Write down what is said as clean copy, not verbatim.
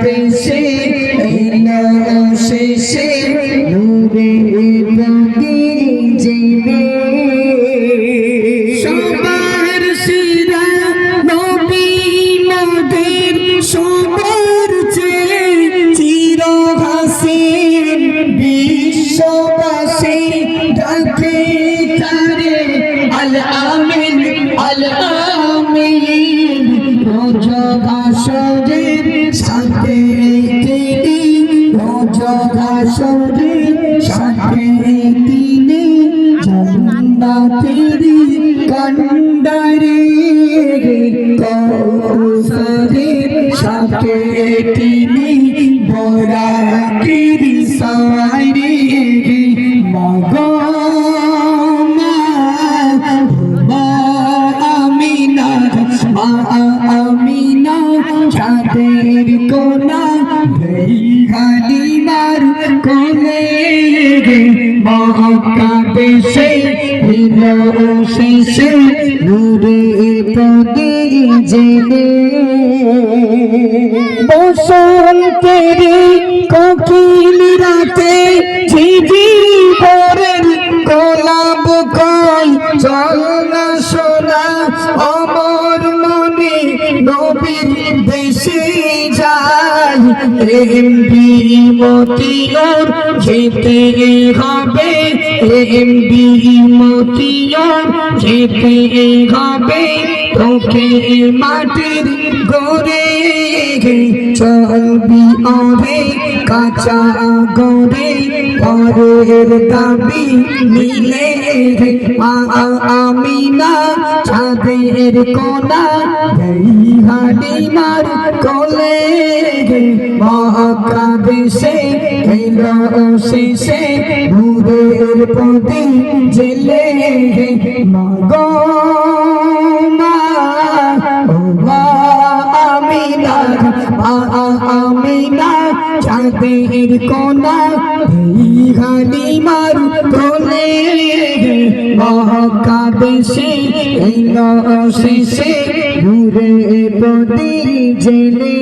দেশে এলো শেষে নূরে নদী জেনে সবার সেরা নবী মোদের সবার চেয়ে চিরহাসিন বিশ্ববাসী ডাকে তারে আল আমিন আল আমিন রোজ হাসরের সাথে তিনি রোজ হাসরের সাথে তিনি জান্নাতের কন্ডারে কৌসরের সাথে তিনি বরাকের সাইরে মাগো আমিনা চাঁদের কোনা হালিমার কোলে মক্কা দেশে এলো শেষে নূরে পদে জেনে বসন্তের কোকিল রাতে ঝিঝি ভোরের গোলাপ কই চল না সোনা অমর মনে নবীর দেশে যাই এমবি মতিয়র যেতে হবে এমবি মতিয়র যেতে হবে তোকে মাটির গড়ে চলবি অরে কাঁচা গড়ে পরের দাবি নিলে আমিনা চাঁদের কোনা হালিমার কোলে মক্কা দেশে এলো শেষে নূরের পদে জেলে মাগো আমিনা চাঁদের কোনা হালিমার কোলে মক্কা দেশে এলো শেষে নূরে পদে জেলে